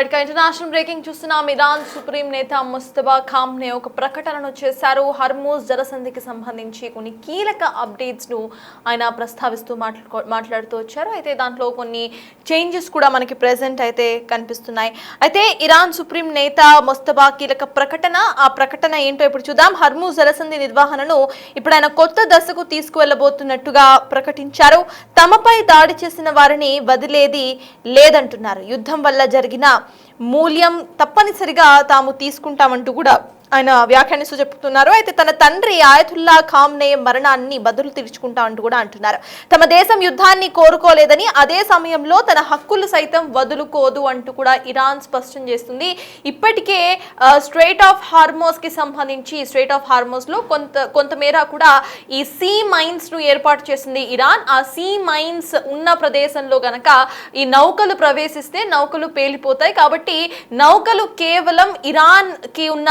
Right international breaking చూస్తున్నాం. Iran supreme నేత ముస్తఫా ఖామ్నే ఒక ప్రకటనను చేశారు. హర్మూజ్ జలసంధికి సంబంధించి కొన్ని కీలక అప్డేట్స్ ను ఆయన ప్రస్తావిస్తూ మాట్లాడుతూ వచ్చారు. అయితే దాంట్లో కొన్ని చేంజెస్ కూడా మనకి ప్రెసెంట్ అయితే కనిపిస్తున్నాయి. అయితే ఇరాన్ సుప్రీం నేత ముస్తఫా కీలక ప్రకటన, ఆ ప్రకటన ఏంటో ఇప్పుడు చూద్దాం. హర్మూజ్ జలసంధి నిర్వహణను ఇప్పుడు ఆయన కొత్త దశకు తీసుకువెళ్లబోతున్నట్టుగా ప్రకటించారు. తమపై దాడి చేసిన వారిని వదిలేది లేదంటున్నారు. యుద్ధం వల్ల జరిగిన మూల్యం తప్పనిసరిగా తాము తీసుకుంటామంటూ కూడా ఆయన వ్యాఖ్యానిస్తూ చెప్తున్నారు. అయితే తన తండ్రి ఆయతుల్లా ఖామ్నే మరణాన్ని బదులు తీర్చుకుంటా అంటూ కూడా అంటున్నారు. తమ దేశం యుద్ధాన్ని కోరుకోలేదని, అదే సమయంలో తన హక్కులు సైతం వదులుకోదు అంటూ కూడా ఇరాన్ స్పష్టం చేస్తుంది. ఇప్పటికే స్ట్రైట్ ఆఫ్ హార్మోస్ కి సంబంధించి స్ట్రైట్ ఆఫ్ హార్మోస్ లో కొంతమేర కూడా ఈ సీ మైన్స్ ను ఏర్పాటు చేసింది ఇరాన్. ఆ సీ మైన్స్ ఉన్న ప్రదేశంలో గనక ఈ నౌకలు ప్రవేశిస్తే నౌకలు పేలిపోతాయి. కాబట్టి నౌకలు కేవలం ఇరాన్ కి ఉన్న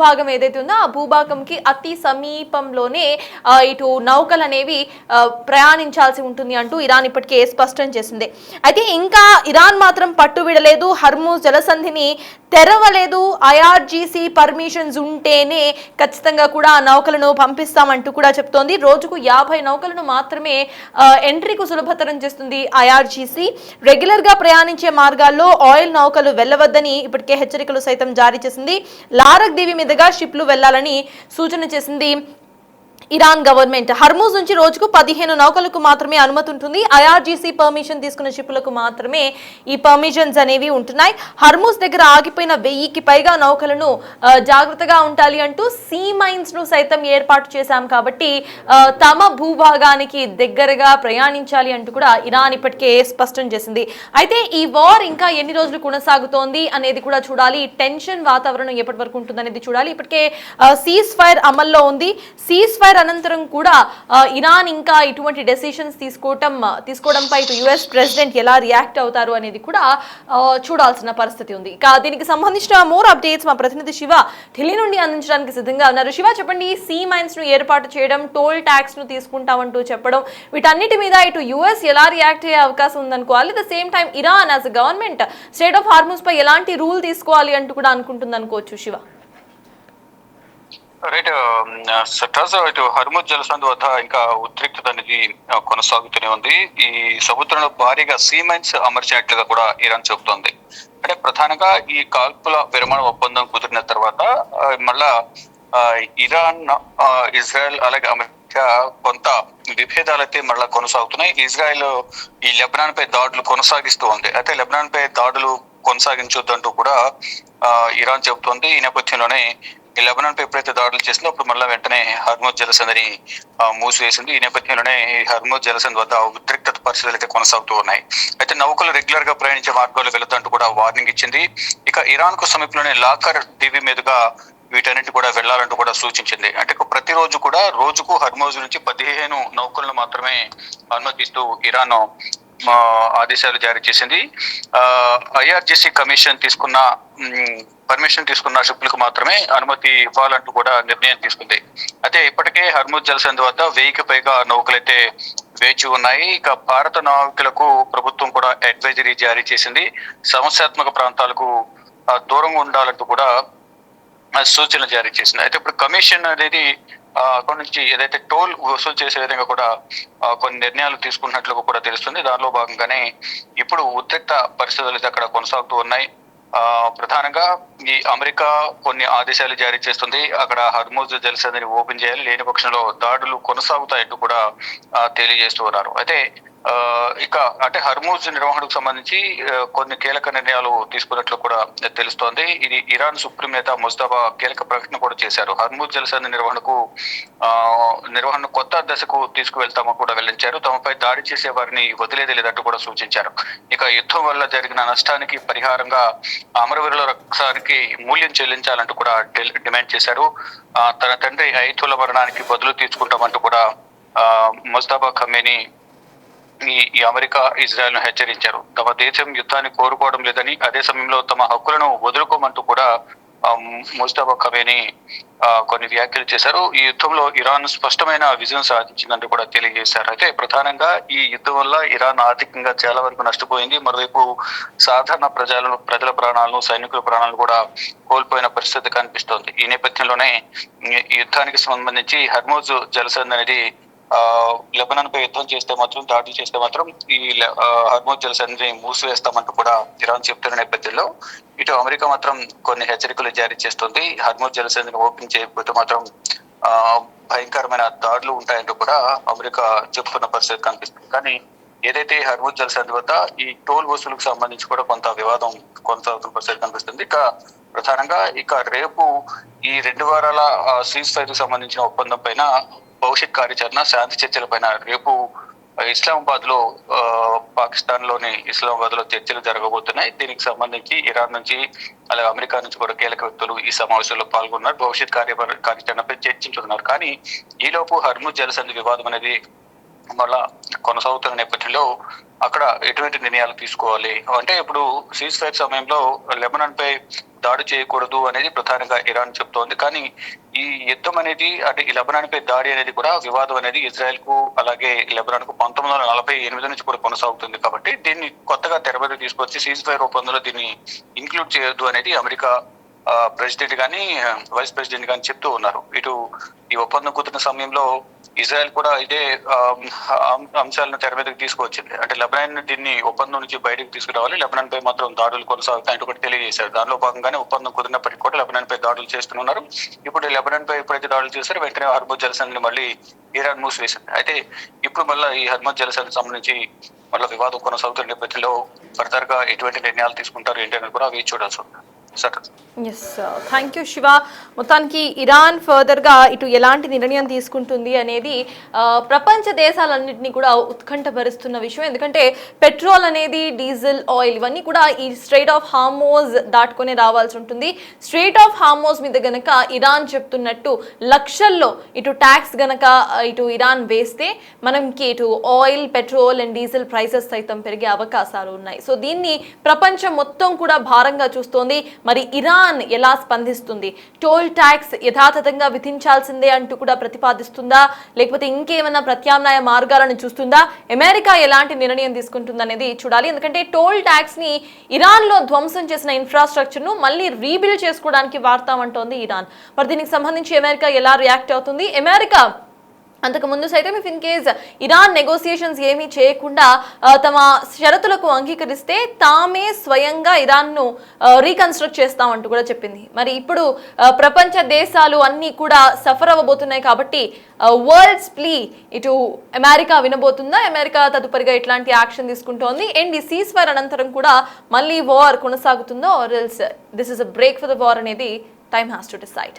భూభాగం ఏదైతే ఉందో ఆ భూభాగంకి అతి సమీపంలోనే ఇటు నౌకలు అనేవి ప్రయాణించాల్సి ఉంటుంది అంటూ ఇరాన్ ఇప్పటికే స్పష్టం చేసింది. అయితే ఇంకా ఇరాన్ మాత్రం పట్టు విడలేదు. హర్మూజ్ జలసంధిని తెరవలేదు. ఐఆర్జీసీ పర్మిషన్స్ ఉంటేనే ఖచ్చితంగా కూడా ఆ నౌకలను పంపిస్తామంటూ కూడా చెప్తోంది. రోజుకు 50 నౌకలను మాత్రమే ఎంట్రీకు సులభతరం చేస్తుంది ఐఆర్జీసీ. రెగ్యులర్ గా ప్రయాణించే మార్గాల్లో ఆయిల్ నౌకలు వెళ్లవద్దని ఇప్పటికే హెచ్చరికలు సైతం జారీ చేసింది. లారక్ దీవి మీదుగా షిప్లు వెళ్లాలని సూచన చేసింది ఇరాన్ గవర్నమెంట్. హర్మూజ్ నుంచి రోజుకు 15 నౌకలకు మాత్రమే అనుమతి ఉంటుంది. ఐఆర్జీసీ పర్మిషన్ తీసుకున్న షిప్లకు మాత్రమే ఈ పర్మిషన్స్ అనేవి ఉంటున్నాయి. హర్మూజ్ దగ్గర ఆగిపోయిన 1000కి పైగా నౌకలను జాగ్రత్తగా ఉండాలి అంటూ సీ మైన్స్ ను సైతం ఏర్పాటు చేశాం కాబట్టి తమ భూభాగానికి దగ్గరగా ప్రయాణించాలి అంటూ కూడా ఇరాన్ ఇప్పటికే స్పష్టం చేసింది. అయితే ఈ వార్ ఇంకా ఎన్ని రోజులు కొనసాగుతోంది అనేది కూడా చూడాలి. టెన్షన్ వాతావరణం ఎప్పటి వరకు ఉంటుంది అనేది చూడాలి. ఇప్పటికే సీజ్ ఫైర్ అమల్లో ఉంది. సీజ్ ఫైర్ అనంతరం కూడా ఇరాన్ ఇంకా ఇటువంటి డెసిషన్స్ తీసుకోవడంపై ఇటు యుఎస్ ప్రెసిడెంట్ ఎలా రియాక్ట్ అవుతారు అనేది కూడా చూడాల్సిన పరిస్థితి ఉంది. ఇక దీనికి సంబంధించిన మోర్ అప్డేట్స్ మా ప్రతినిధి శివ ఢిల్లీ నుండి అందించడానికి సిద్ధంగా ఉన్నారు. శివ, చెప్పండి. సీ మైన్స్ ను ఏర్పాటు చేయడం, టోల్ ట్యాక్స్ ను తీసుకుంటామంటూ చెప్పడం, వీటన్నిటి మీద ఇటు యుఎస్ ఎలా రియాక్ట్ అయ్యే అవకాశం ఉందనుకోవాలి. At the same time Iran as a government state of Hormuz పై ఎలాంటి రూల్ తీసుకోవాలి అంటూ కూడా అనుకుంటుంది అనుకోవచ్చు శివ? రైట్ సటాజ్, ఇటు హర్మూజ్ జలసంధి వద్ద ఇంకా ఉద్రిక్తత అనేది కొనసాగుతూనే ఉంది. ఈ సముద్రంలో భారీగా సీమైన్స్ అమర్చినట్లుగా కూడా ఇరాన్ చెబుతోంది. అంటే ప్రధానంగా ఈ కాల్పుల విరమణ ఒప్పందం కుదిరిన తర్వాత మళ్ళా ఇరాన్, ఇజ్రాయెల్ అలాగే అమెరికా కొంత విభేదాలు అయితే మళ్ళా కొనసాగుతున్నాయి. ఇజ్రాయెల్ ఈ లెబనాన్ పై దాడులు కొనసాగిస్తూ ఉంది. అయితే లెబనాన్ పై దాడులు కొనసాగించొద్దంటూ కూడా ఇరాన్ చెబుతోంది. ఈ నేపథ్యంలోనే ఈ లెబనాన్ పై ఎప్పుడైతే దాడులు చేసిందో అప్పుడు మళ్ళీ వెంటనే హర్మూజ్ జలసంధిని మూసివేసింది. ఈ నేపథ్యంలోనే ఈ హర్మూజ్ జలసంధి వద్ద ఉద్రిక్తత పరిస్థితులు అయితే కొనసాగుతూ ఉన్నాయి. అయితే నౌకలు రెగ్యులర్ గా ప్రయాణించే మార్గాలు వెళ్తాంటూ కూడా వార్నింగ్ ఇచ్చింది. ఇక ఇరాన్ కు సమీపంలోనే లాకర్ దీవి మీదుగా వీటన్నిటి కూడా వెళ్లాలంటూ కూడా సూచించింది. అంటే ప్రతిరోజు కూడా రోజుకు హర్మూజ్ నుంచి 15 నౌకలను మాత్రమే అనుమతిస్తూ ఇరాన్ ఆదేశాలు జారీ చేసింది. ఐఆర్జీసీ పర్మిషన్ తీసుకున్న షిప్లకు మాత్రమే అనుమతి ఇవ్వాలంటూ కూడా నిర్ణయం తీసుకుంది. అయితే ఇప్పటికే హర్మూజ్ జలసంధి వద్ద 1000కి పైగా నౌకలైతే వేచి ఉన్నాయి. ఇక భారత నావికులకు ప్రభుత్వం కూడా అడ్వైజరీ జారీ చేసింది. సమస్యాత్మక ప్రాంతాలకు దూరంగా ఉండాలంటూ కూడా సూచనలు జారీ చేసింది. అయితే ఇప్పుడు కమిషన్ అనేది అక్కడి నుంచి ఏదైతే టోల్ వసూలు చేసే విధంగా కూడా కొన్ని నిర్ణయాలు తీసుకున్నట్లుగా కూడా తెలుస్తుంది. దానిలో భాగంగానే ఇప్పుడు ఉద్రిక్త పరిస్థితులు అయితే అక్కడ కొనసాగుతూ ఉన్నాయి. ప్రధానంగా ఈ అమెరికా కొన్ని ఆదేశాలు జారీ చేస్తుంది. అక్కడ హర్మూజ్ జలసంధిని ఓపెన్ చేయాలి, లేని పక్షంలో దాడులు కొనసాగుతాయంటూ కూడా తెలియజేస్తూ ఉన్నారు. అయితే ఇక అంటే హర్మూజ్ నిర్వహణకు సంబంధించి కొన్ని కీలక నిర్ణయాలు తీసుకున్నట్లు కూడా తెలుస్తోంది. ఇది ఇరాన్ సుప్రీం నేత ముస్తఫా కీలక ప్రకటన కూడా చేశారు. హర్మూజ్ జలసంధి నిర్వహణ కొత్త దశకు తీసుకువెళ్తామని కూడా వెల్లడించారు. తమపై దాడి చేసే వారిని వదిలేది లేదంటూ కూడా సూచించారు. ఇక యుద్ధం వల్ల జరిగిన నష్టానికి పరిహారంగా అమరవీరుల రక్తానికి మూల్యం చెల్లించాలంటూ కూడా డిమాండ్ చేశారు. తన తండ్రి ఐతుల మరణానికి బదులు తీర్చుకుంటామంటూ కూడా ముస్తఫా ఖమేనీ ఈ అమెరికా, ఇజ్రాయెల్ ను హెచ్చరించారు. తమ దేశం యుద్ధాన్ని కోరుకోవడం లేదని, అదే సమయంలో తమ హక్కులను వదులుకోమంటూ కూడా ముస్తఫా ఖమేని కొన్ని వ్యాఖ్యలు చేశారు. ఈ యుద్ధంలో ఇరాన్ స్పష్టమైన విజయం సాధించిందంటూ కూడా తెలియజేశారు. అయితే ప్రధానంగా ఈ యుద్ధం వల్ల ఇరాన్ ఆర్థికంగా చాలా వరకు నష్టపోయింది. మరోవైపు సాధారణ ప్రజల ప్రాణాలను, సైనికుల ప్రాణాలను కూడా కోల్పోయిన పరిస్థితి కనిపిస్తోంది. ఈ నేపథ్యంలోనే ఈ యుద్ధానికి సంబంధించి హర్మోజ్ జలసంధి అనేది లెబనాన్ పై యుద్ధం చేస్తే మాత్రం, దాడులు చేస్తే మాత్రం ఈ హర్మోజ్ జలసంధిని మూసివేస్తామంటూ కూడా ఇరాన్ చెప్తున్న నేపథ్యంలో ఇటు అమెరికా మాత్రం కొన్ని హెచ్చరికలు జారీ చేస్తుంది. హర్మోజ్ జలసంధిని ఓపెన్ చేయకపోతే మాత్రం భయంకరమైన దాడులు ఉంటాయంటూ కూడా అమెరికా చెప్తున్న పరిస్థితి కనిపిస్తుంది. కానీ ఏదైతే హర్మోజ్ జలసంధి వద్ద ఈ టోల్ వసూలుకు సంబంధించి కూడా కొంత వివాదం కొనసాగుతున్న పరిస్థితి కనిపిస్తుంది. ప్రధానంగా రేపు ఈ 2 వారాల సీజ్ ఫైర్ కు సంబంధించిన ఒప్పందం పైన భవిష్యత్ కార్యాచరణ, శాంతి చర్చల పైన రేపు ఇస్లామాబాద్ లో పాకిస్తాన్ లోని ఇస్లామాబాద్ లో చర్చలు జరగబోతున్నాయి. దీనికి సంబంధించి ఇరాన్ నుంచి అలాగే అమెరికా నుంచి కూడా కీలక వ్యక్తులు ఈ సమావేశంలో పాల్గొన్నారు. భవిష్యత్ కార్యాచరణపై చర్చించుతున్నారు. కానీ ఈలోపు హర్మూజ్ జలసంధి వివాదం అనేది మళ్ళా కొనసాగుతున్న నేపథ్యంలో అక్కడ ఎటువంటి నిర్ణయాలు తీసుకోవాలి అంటే, ఇప్పుడు సీజ్ ఫైర్ సమయంలో లెబనాన్ పై దాడి చేయకూడదు అనేది ప్రధానంగా ఇరాన్ చెప్తోంది. కానీ ఈ యుద్ధం అనేది అంటే ఈ లెబనాన్ పై దాడి అనేది కూడా వివాదం అనేది ఇజ్రాయెల్ కు అలాగే లెబనాన్ కు 1948 నుంచి కూడా కొనసాగుతుంది. కాబట్టి దీన్ని కొత్తగా తెర మీద తీసుకొచ్చి సీజ్ ఫైర్ ఒప్పందంలో దీన్ని ఇంక్లూడ్ చేయొద్దు అనేది అమెరికా ప్రెసిడెంట్ గానీ వైస్ ప్రెసిడెంట్ గానీ చెప్తూ ఉన్నారు. ఇటు ఈ ఒప్పందం కుదిరిన సమయంలో ఇజ్రాయెల్ కూడా ఇదే అంశాలను తెర మీదకి తీసుకువచ్చింది. అంటే లెబనాన్ దీన్ని ఒప్పందం నుంచి బయటకు తీసుకురావాలి, లెబనాన్ పై మాత్రం దాడులు కొనసాగుతాయంటూ కూడా తెలియజేశారు. దానిలో భాగంగానే ఒప్పందం కుదిరినప్పటికీ కూడా లెబనాన్ పై దాడులు చేస్తున్నారు. ఇప్పుడు లెబనాన్ పై ఎప్పుడైతే దాడులు చేశారో వెంటనే హర్మూజ్ జలసంధిని మళ్ళీ ఇరాన్ మూసివేసింది. అయితే ఇప్పుడు మళ్ళీ ఈ హర్మూజ్ జలసంధికి సంబంధించి మళ్ళీ వివాదం కొనసాగుతున్న నేపథ్యంలో ఫర్దర్ గా ఎటువంటి నిర్ణయాలు తీసుకుంటారు ఏంటి అనేది కూడా వేచి చూడాల్సి ఉంది. Yes, thank you Shiva. మొత్తానికి ఇరాన్ ఫర్దర్గా ఇటు ఎలాంటి నిర్ణయం తీసుకుంటుంది అనేది ప్రపంచ దేశాలన్నింటినీ కూడా ఉత్కంఠభరిస్తున్న విషయం. ఎందుకంటే పెట్రోల్ అనేది, డీజిల్, ఆయిల్ ఇవన్నీ కూడా ఈ స్ట్రెయిట్ ఆఫ్ హార్మోజ్ దాటుకొని రావాల్సి ఉంటుంది. స్ట్రెయిట్ ఆఫ్ హార్మోజ్ మీద గనక ఇరాన్ చెప్తున్నట్టు లక్షల్లో ఇటు ట్యాక్స్ గనక ఇటు ఇరాన్ వేస్తే మనకి ఇటు oil, petrol and diesel prices సైతం పెరిగే అవకాశాలు ఉన్నాయి. సో దీన్ని ప్రపంచం మొత్తం కూడా భారంగా చూస్తోంది. మరి ఇరాన్ ఎలా స్పందిస్తుంది? టోల్ ట్యాక్స్ యథాతథంగా విధించాల్సిందే అంటూ కూడా ప్రతిపాదిస్తుందా, లేకపోతే ఇంకేమైనా ప్రత్యామ్నాయ మార్గాలను చూస్తుందా? అమెరికా ఎలాంటి నిర్ణయం తీసుకుంటుంది అనేది చూడాలి. ఎందుకంటే టోల్ ట్యాక్స్ ని ఇరాన్ లో ధ్వంసం చేసిన ఇన్ఫ్రాస్ట్రక్చర్ ను మళ్ళీ రీబిల్డ్ చేసుకోవడానికి వాడతామంటోంది ఇరాన్. మరి దీనికి సంబంధించి అమెరికా ఎలా రియాక్ట్ అవుతుంది? అమెరికా అంతకుముందు సైతం ఇన్ కేస్ ఇరాన్ నెగోసియేషన్స్ ఏమీ చేయకుండా తమ షరతులకు అంగీకరిస్తే తామే స్వయంగా ఇరాన్ను రీకన్స్ట్రక్ట్ చేస్తామంటూ కూడా చెప్పింది. మరి ఇప్పుడు ప్రపంచ దేశాలు అన్నీ కూడా సఫర్ అవ్వబోతున్నాయి కాబట్టి వరల్డ్స్ ప్లీ ఇటు అమెరికా వినబోతుందా? అమెరికా తదుపరిగా ఎట్లాంటి యాక్షన్ తీసుకుంటోంది? అండ్ ఈ సీజ్ ఫైర్ అనంతరం కూడా మళ్ళీ వార్ కొనసాగుతుందో, or else this is a break for the war అనేది టైమ్ హ్యాస్ టు డిసైడ్.